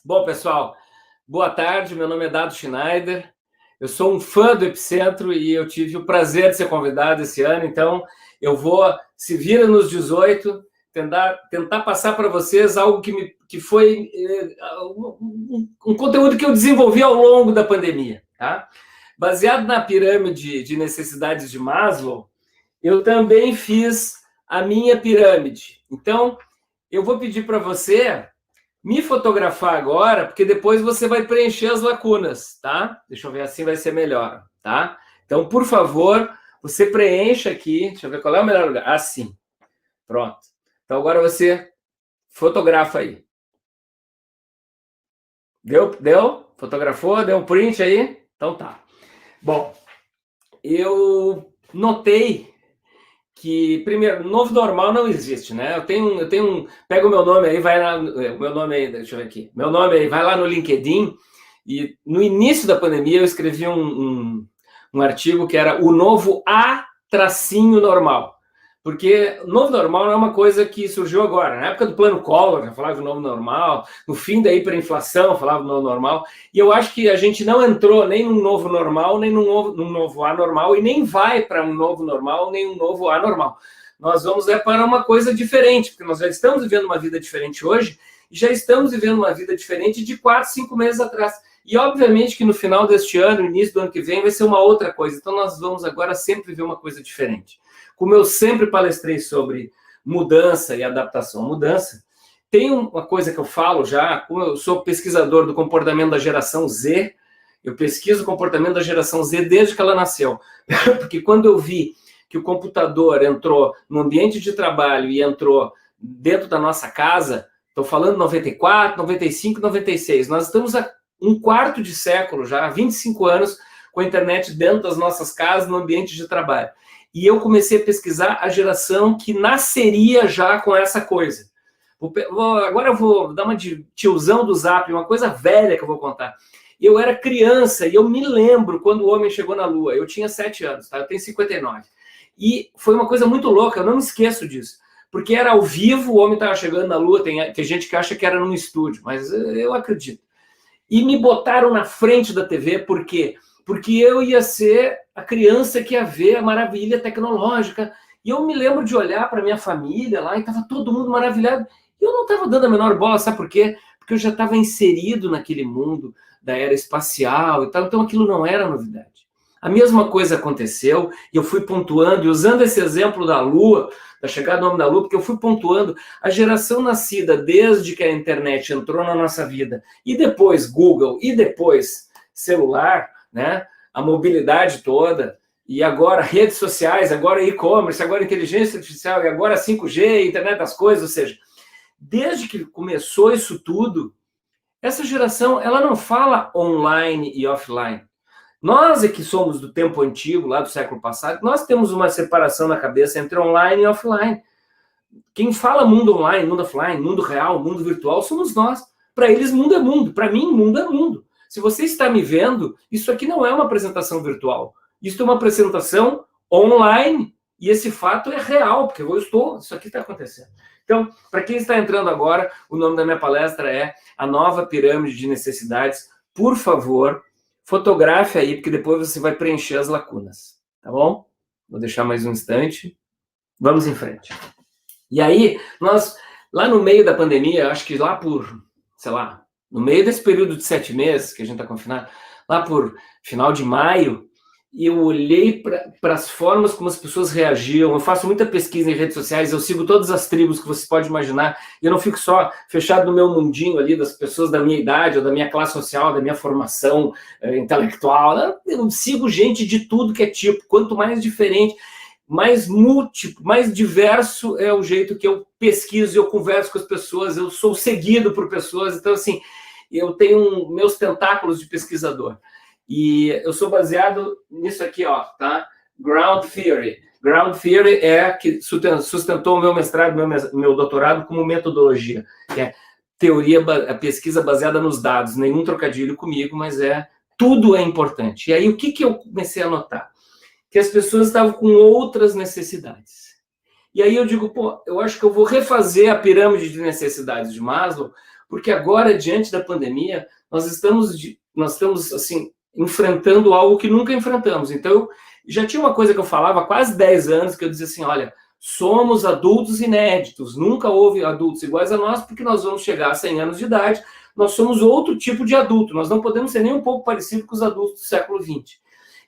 Bom, pessoal, boa tarde, meu nome é Dado Schneider, eu sou um fã do Epicentro e eu tive o prazer de ser convidado esse ano, então eu vou, se vira nos 18, tentar passar para vocês algo que foi um conteúdo que eu desenvolvi ao longo da pandemia, tá? Baseado na pirâmide de necessidades de Maslow, eu também fiz a minha pirâmide. Então, eu vou pedir para você me fotografar agora, porque depois você vai preencher as lacunas, tá? Deixa eu ver, assim vai ser melhor, tá? Então, por favor, você preencha aqui. Deixa eu ver qual é o melhor lugar. Assim. Pronto. Então, agora você fotografa aí. Deu? Deu? Fotografou? Deu um print aí? Então tá. Bom, eu notei que, primeiro, novo normal não existe, né? Pega o meu nome aí, vai lá, meu nome aí, deixa eu ver aqui, meu nome aí, vai lá no LinkedIn, e no início da pandemia eu escrevi um artigo que era o novo A-normal, porque o novo normal não é uma coisa que surgiu agora, na época do plano Collor, já falava do novo normal, no fim da hiperinflação, falava do novo normal, e eu acho que a gente não entrou nem num novo normal, nem num novo anormal, e nem vai para um novo normal, nem um novo anormal. Nós vamos para uma coisa diferente, porque nós já estamos vivendo uma vida diferente hoje, e já estamos vivendo uma vida diferente de 4, 5 meses atrás. E obviamente que no final deste ano, início do ano que vem, vai ser uma outra coisa. Então nós vamos agora sempre viver uma coisa diferente. Como eu sempre palestrei sobre mudança e adaptação à mudança, tem uma coisa que eu falo já, como eu sou pesquisador do comportamento da geração Z, eu pesquiso o comportamento da geração Z desde que ela nasceu. Porque quando eu vi que o computador entrou no ambiente de trabalho e entrou dentro da nossa casa, estou falando 94, 95, 96, nós estamos há um quarto de século já, há 25 anos, com a internet dentro das nossas casas, no ambiente de trabalho. E eu comecei a pesquisar a geração que nasceria já com essa coisa. Agora eu vou dar uma de tiozão do Zap, uma coisa velha que eu vou contar. Eu era criança e eu me lembro quando o homem chegou na Lua. Eu tinha 7 anos, tá? Eu tenho 59. E foi uma coisa muito louca, eu não me esqueço disso. Porque era ao vivo, o homem estava chegando na Lua, tem gente que acha que era num estúdio, mas eu acredito. E me botaram na frente da TV, por quê? Porque eu ia ser a criança que ia ver a maravilha tecnológica. E eu me lembro de olhar para minha família lá e estava todo mundo maravilhado. E eu não estava dando a menor bola, sabe por quê? Porque eu já estava inserido naquele mundo da era espacial e tal, então aquilo não era novidade. A mesma coisa aconteceu e eu fui pontuando, e usando esse exemplo da Lua, da chegada do homem da Lua, porque eu fui pontuando a geração nascida desde que a internet entrou na nossa vida, e depois Google, e depois celular, né? A mobilidade toda, e agora redes sociais, agora e-commerce, agora inteligência artificial, e agora 5G, internet das coisas, ou seja, desde que começou isso tudo, essa geração, ela não fala online e offline. Nós é que somos do tempo antigo, lá do século passado, nós temos uma separação na cabeça entre online e offline. Quem fala mundo online, mundo offline, mundo real, mundo virtual, somos nós. Para eles, mundo é mundo. Para mim, mundo é mundo. Se você está me vendo, isso aqui não é uma apresentação virtual. Isso é uma apresentação online. E esse fato é real, porque isso aqui está acontecendo. Então, para quem está entrando agora, o nome da minha palestra é A Nova Pirâmide de Necessidades. Por favor, fotografe aí, porque depois você vai preencher as lacunas. Tá bom? Vou deixar mais um instante. Vamos em frente. E aí, nós, lá no meio da pandemia, acho que lá por, sei lá, no meio desse período de 7 meses que a gente está confinado, lá por final de maio, eu olhei para as formas como as pessoas reagiam. Eu faço muita pesquisa em redes sociais, eu sigo todas as tribos que você pode imaginar, e eu não fico só fechado no meu mundinho ali, das pessoas da minha idade, ou da minha classe social, da minha formação intelectual. Eu sigo gente de tudo que é tipo, quanto mais diferente, mais múltiplo, mais diverso é o jeito que eu pesquiso, eu converso com as pessoas, eu sou seguido por pessoas, então assim, eu tenho meus tentáculos de pesquisador. E eu sou baseado nisso aqui, ó, tá? Ground Theory. Ground Theory é que sustentou o meu mestrado, meu doutorado como metodologia. Que é teoria, a pesquisa baseada nos dados, nenhum trocadilho comigo, mas tudo é importante. E aí, o que eu comecei a notar? Que as pessoas estavam com outras necessidades. E aí eu digo, pô, eu acho que eu vou refazer a pirâmide de necessidades de Maslow, porque agora, diante da pandemia, nós estamos assim, enfrentando algo que nunca enfrentamos. Então, já tinha uma coisa que eu falava há quase 10 anos, que eu dizia assim, olha, somos adultos inéditos, nunca houve adultos iguais a nós, porque nós vamos chegar a 100 anos de idade, nós somos outro tipo de adulto, nós não podemos ser nem um pouco parecidos com os adultos do século XX.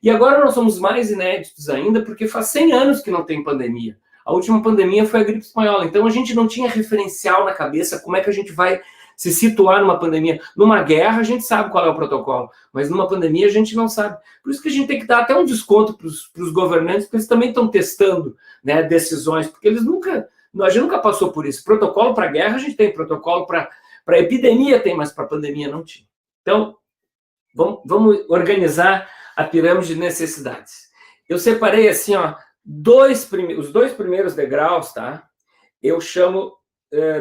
E agora nós somos mais inéditos ainda, porque faz 100 anos que não tem pandemia. A última pandemia foi a gripe espanhola, então a gente não tinha referencial na cabeça como é que a gente vai se situar numa pandemia. Numa guerra a gente sabe qual é o protocolo, mas numa pandemia a gente não sabe. Por isso que a gente tem que dar até um desconto para os governantes, porque eles também estão testando, né, decisões, porque a gente nunca passou por isso. Protocolo para guerra a gente tem, protocolo para epidemia tem, mas para pandemia não tinha. Então, vamos organizar a pirâmide de necessidades. Eu separei assim, ó, os dois primeiros degraus, tá? Eu chamo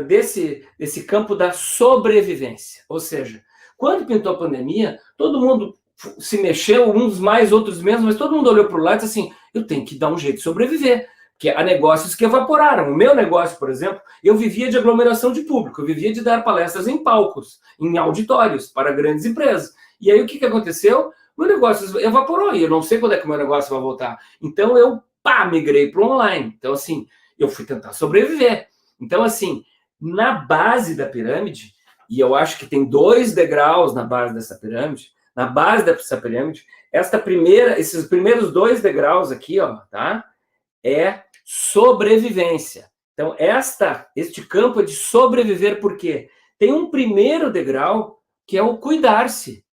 desse campo da sobrevivência. Ou seja, quando pintou a pandemia, todo mundo se mexeu, uns mais, outros menos, mas todo mundo olhou para o lado e disse assim, eu tenho que dar um jeito de sobreviver, porque há negócios que evaporaram. O meu negócio, por exemplo, eu vivia de aglomeração de público, eu vivia de dar palestras em palcos, em auditórios, para grandes empresas. E aí o que aconteceu? Meu negócio evaporou e eu não sei quando é que o meu negócio vai voltar. Então eu migrei para o online. Então, assim, eu fui tentar sobreviver. Então, assim, na base da pirâmide, e eu acho que tem 2 degraus na base dessa pirâmide, esses primeiros 2 degraus aqui, ó, tá? É sobrevivência. Então, este campo é de sobreviver, porque tem um primeiro degrau que é o cuidar-se.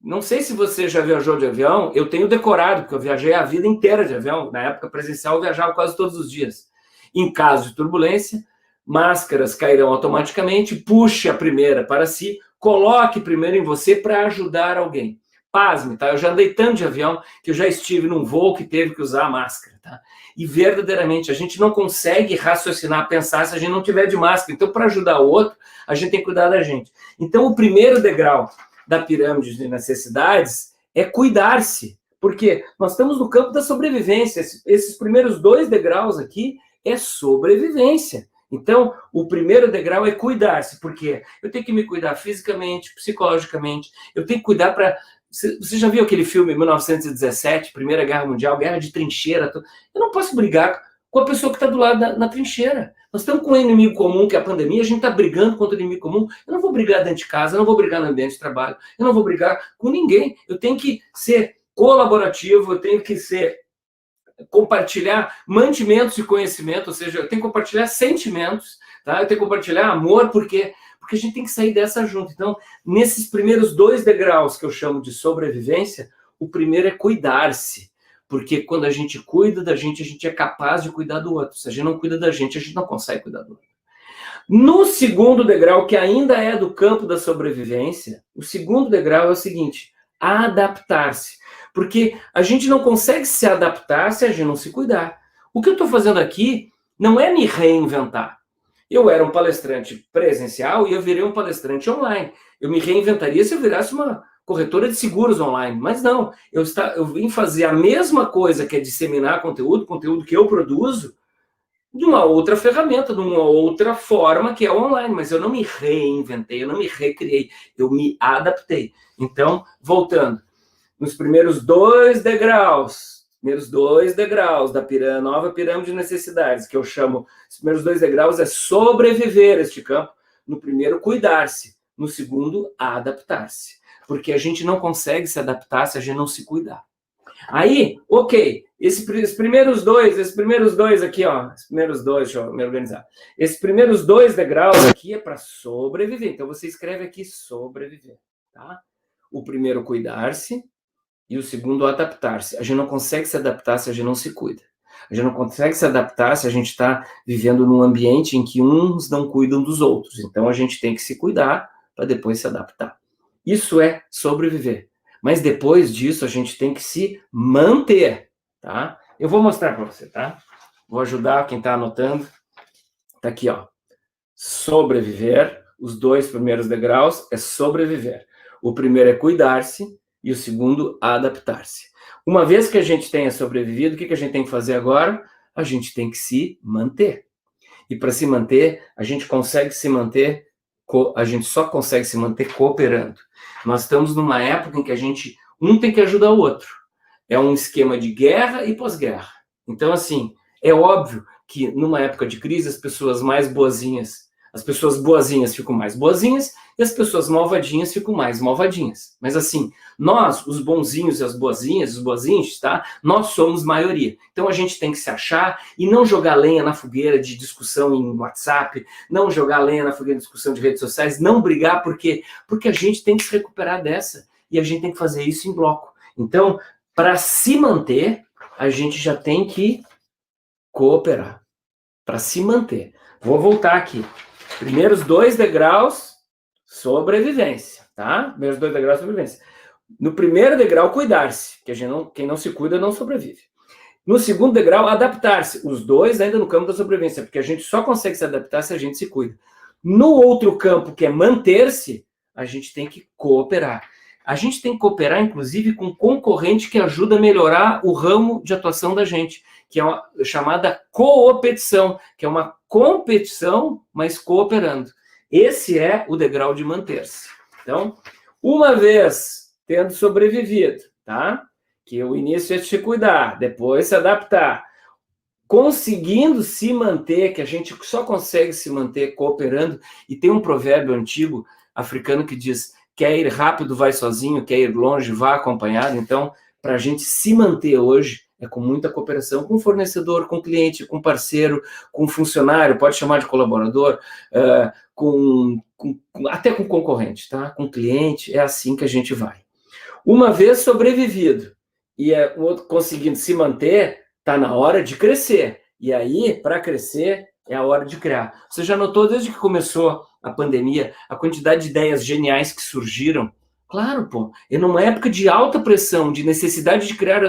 Não sei se você já viajou de avião, eu tenho decorado, porque eu viajei a vida inteira de avião. Na época presencial, eu viajava quase todos os dias. Em caso de turbulência, máscaras cairão automaticamente, puxe a primeira para si, coloque primeiro em você para ajudar alguém. Pasme, tá? Eu já andei tanto de avião que eu já estive num voo que teve que usar a máscara, tá? E verdadeiramente, a gente não consegue raciocinar, pensar se a gente não tiver de máscara. Então, para ajudar o outro, a gente tem que cuidar da gente. Então, o primeiro degrau da pirâmide de necessidades é cuidar-se, porque nós estamos no campo da sobrevivência. Esses primeiros 2 degraus aqui é sobrevivência. Então, o primeiro degrau é cuidar-se, porque eu tenho que me cuidar fisicamente, psicologicamente, eu tenho que cuidar para... Você já viu aquele filme 1917, Primeira Guerra Mundial, Guerra de Trincheira? Eu não posso brigar com a pessoa que está do lado na trincheira. Nós estamos com um inimigo comum, que é a pandemia, a gente está brigando contra o inimigo comum. Eu não vou brigar dentro de casa, eu não vou brigar no ambiente de trabalho, eu não vou brigar com ninguém. Eu tenho que ser colaborativo, eu tenho que compartilhar mantimentos e conhecimento, ou seja, eu tenho que compartilhar sentimentos, tá? Eu tenho que compartilhar amor, porque a gente tem que sair dessa junto. Então, nesses primeiros 2 degraus que eu chamo de sobrevivência, o primeiro é cuidar-se. Porque quando a gente cuida da gente é capaz de cuidar do outro. Se a gente não cuida da gente não consegue cuidar do outro. No segundo degrau, que ainda é do campo da sobrevivência, o segundo degrau é o seguinte, adaptar-se. Porque a gente não consegue se adaptar se a gente não se cuidar. O que eu estou fazendo aqui não é me reinventar. Eu era um palestrante presencial e eu virei um palestrante online. Eu me reinventaria se eu virasse uma corretora de seguros online, mas não, eu vim fazer a mesma coisa, que é disseminar conteúdo que eu produzo, de uma outra ferramenta, de uma outra forma, que é online, mas eu não me reinventei, eu não me recriei, eu me adaptei. Então, voltando, nos primeiros 2 degraus da nova pirâmide de necessidades, que eu chamo, os primeiros 2 degraus é sobreviver este campo, no primeiro, cuidar-se, no segundo, adaptar-se. Porque a gente não consegue se adaptar se a gente não se cuidar. Aí, ok, esses primeiros dois aqui, ó, deixa eu me organizar. Esses primeiros 2 degraus aqui é para sobreviver. Então, você escreve aqui sobreviver, tá? O primeiro, cuidar-se, e o segundo, adaptar-se. A gente não consegue se adaptar se a gente não se cuida. A gente não consegue se adaptar se a gente está vivendo num ambiente em que uns não cuidam dos outros. Então, a gente tem que se cuidar para depois se adaptar. Isso é sobreviver. Mas depois disso, a gente tem que se manter, tá? Eu vou mostrar para você, tá? Vou ajudar quem está anotando. Tá aqui, ó. Sobreviver, os 2 primeiros degraus é sobreviver. O primeiro é cuidar-se e o segundo, adaptar-se. Uma vez que a gente tenha sobrevivido, o que a gente tem que fazer agora? A gente tem que se manter. E para se manter, a gente só consegue se manter cooperando. Nós estamos numa época em que um tem que ajudar o outro. É um esquema de guerra e pós-guerra. Então, assim, é óbvio que numa época de crise, as pessoas boazinhas ficam mais boazinhas e as pessoas malvadinhas ficam mais malvadinhas. Mas assim, nós, os bonzinhos e as boazinhas, os boazinhos, tá? Nós somos maioria. Então a gente tem que se achar e não jogar lenha na fogueira de discussão em WhatsApp, não jogar lenha na fogueira de discussão de redes sociais, não brigar, porque a gente tem que se recuperar dessa e a gente tem que fazer isso em bloco. Então, para se manter, a gente já tem que cooperar. Para se manter. Vou voltar aqui. Primeiros 2 degraus, sobrevivência, tá? Primeiros 2 degraus, sobrevivência. No primeiro degrau, cuidar-se, que quem não se cuida não sobrevive. No segundo degrau, adaptar-se. Os 2 ainda no campo da sobrevivência, porque a gente só consegue se adaptar se a gente se cuida. No outro campo, que é manter-se, a gente tem que cooperar. A gente tem que cooperar, inclusive, com concorrente que ajuda a melhorar o ramo de atuação da gente, que é uma chamada coopetição, que é uma competição, mas cooperando. Esse é o degrau de manter-se. Então, uma vez tendo sobrevivido, tá? Que o início é se cuidar, depois se adaptar, conseguindo se manter, que a gente só consegue se manter cooperando, e tem um provérbio antigo africano que diz: quer ir rápido, vai sozinho, quer ir longe, vá acompanhado. Então, para a gente se manter hoje, é com muita cooperação com o fornecedor, com o cliente, com o parceiro, com o funcionário, pode chamar de colaborador, até com o concorrente, tá? Com o cliente, é assim que a gente vai. Uma vez sobrevivido e o outro conseguindo se manter, está na hora de crescer. E aí, para crescer, é a hora de criar. Você já notou, desde que começou a pandemia, a quantidade de ideias geniais que surgiram? Claro, pô, é numa época de alta pressão, de necessidade de criar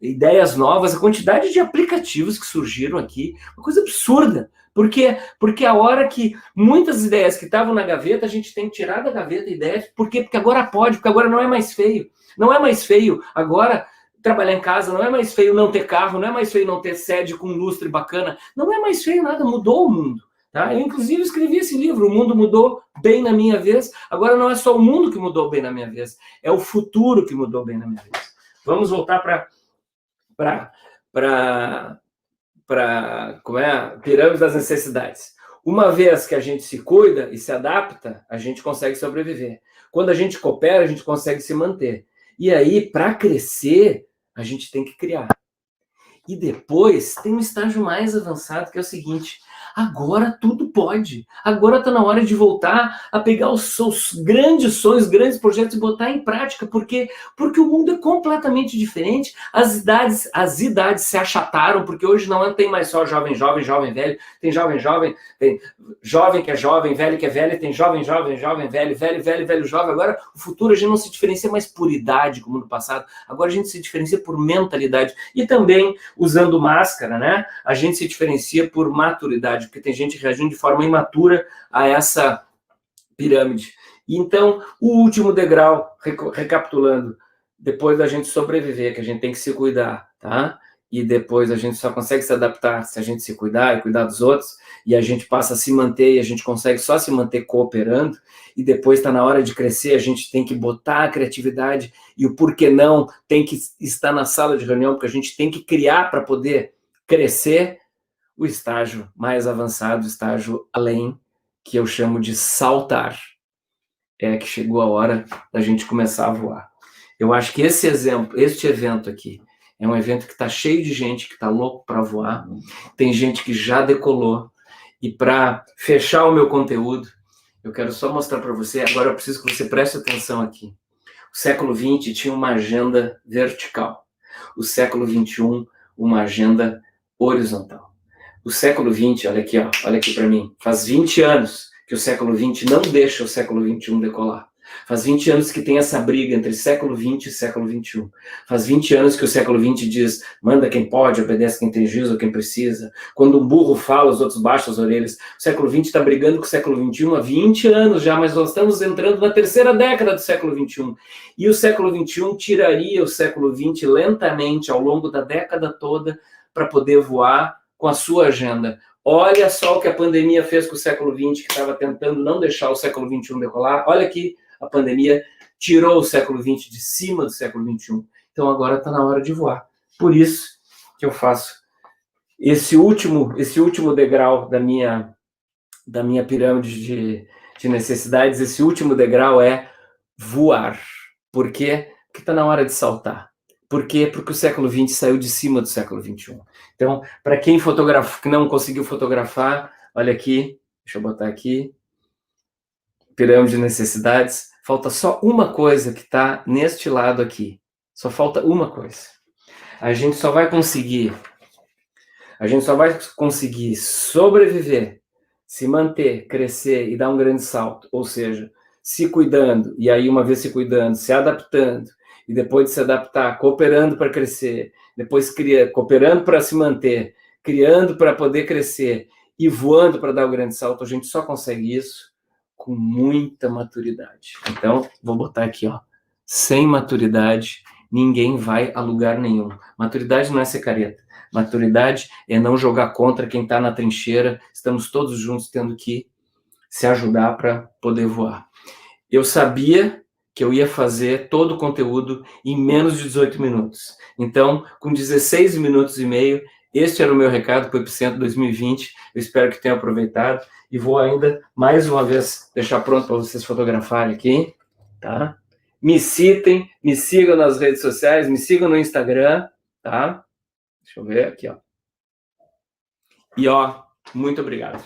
ideias novas, a quantidade de aplicativos que surgiram aqui, uma coisa absurda. Por quê? Porque a hora que muitas ideias que estavam na gaveta, a gente tem que tirar da gaveta ideias. Por quê? Porque agora pode, porque agora não é mais feio. Não é mais feio agora trabalhar em casa, não é mais feio não ter carro, não é mais feio não ter sede com lustre bacana, não é mais feio nada, mudou o mundo. Tá? Eu, inclusive, escrevi esse livro, O Mundo Mudou Bem na Minha Vez. Agora não é só o mundo que mudou bem na minha vez, é o futuro que mudou bem na minha vez. Vamos voltar para pirâmide das necessidades. Uma vez que a gente se cuida e se adapta, a gente consegue sobreviver. Quando a gente coopera, a gente consegue se manter. E aí, para crescer, a gente tem que criar. E depois tem um estágio mais avançado, que é o seguinte: agora tudo pode. Agora está na hora de voltar a pegar os seus grandes sonhos, grandes projetos e botar em prática. Por quê? Porque o mundo é completamente diferente. As idades se achataram, porque hoje não tem mais só jovem, velho. Tem jovem, tem jovem que é jovem, velho que é velho, tem jovem, velho, jovem. Agora, o futuro a gente não se diferencia mais por idade, como no passado. Agora a gente se diferencia por mentalidade. E também, usando máscara, né? A gente se diferencia por maturidade, porque tem gente reagindo de forma imatura a essa pirâmide. E então, o último degrau, recapitulando, depois da gente sobreviver, que a gente tem que se cuidar, tá? E depois a gente só consegue se adaptar se a gente se cuidar e cuidar dos outros, e a gente passa a se manter, e a gente consegue só se manter cooperando, e depois está na hora de crescer, a gente tem que botar a criatividade, e o porquê não tem que estar na sala de reunião, porque a gente tem que criar para poder crescer. O estágio mais avançado, o estágio além, que eu chamo de saltar, é que chegou a hora da gente começar a voar. Eu acho que este evento aqui, é um evento que está cheio de gente que está louco para voar, tem gente que já decolou, e para fechar o meu conteúdo, eu quero só mostrar para você, agora eu preciso que você preste atenção aqui. O século XX tinha uma agenda vertical, o século XXI uma agenda horizontal. O século XX, olha aqui para mim, faz 20 anos que o século XX não deixa o século XXI decolar. Faz 20 anos que tem essa briga entre século XX e século XXI. Faz 20 anos que o século XX diz, manda quem pode, obedece quem tem juízo ou quem precisa. Quando um burro fala, os outros baixam as orelhas. O século XX está brigando com o século XXI há 20 anos já, mas nós estamos entrando na terceira década do século XXI. E o século XXI tiraria o século XX lentamente, ao longo da década toda, para poder voar com a sua agenda. Olha só o que a pandemia fez com o século XX, que estava tentando não deixar o século XXI decolar. Olha aqui, a pandemia tirou o século XX de cima do século XXI. Então agora está na hora de voar. Por isso que eu faço esse último degrau da minha pirâmide de necessidades. Esse último degrau é voar. Por quê? Porque está na hora de saltar. Por quê? Porque o século XX saiu de cima do século XXI. Então, para quem que não conseguiu fotografar, olha aqui, deixa eu botar aqui, pirâmide de necessidades, falta só uma coisa que está neste lado aqui. Só falta uma coisa. A gente só vai conseguir sobreviver, se manter, crescer e dar um grande salto, ou seja, se cuidando, e aí uma vez se cuidando, se adaptando, e depois de se adaptar, cooperando para crescer, depois cooperando para se manter, criando para poder crescer e voando para dar o grande salto, a gente só consegue isso com muita maturidade. Então, vou botar aqui, ó, sem maturidade, ninguém vai a lugar nenhum. Maturidade não é ser careta. Maturidade é não jogar contra quem está na trincheira. Estamos todos juntos tendo que se ajudar para poder voar. Eu sabia que eu ia fazer todo o conteúdo em menos de 18 minutos. Então, com 16 minutos e meio, este era o meu recado para o Epicentro 2020. Eu espero que tenham aproveitado e vou ainda, mais uma vez, deixar pronto para vocês fotografarem aqui, tá? Me citem, me sigam nas redes sociais, me sigam no Instagram, tá? Deixa eu ver aqui, ó. E, ó, muito obrigado.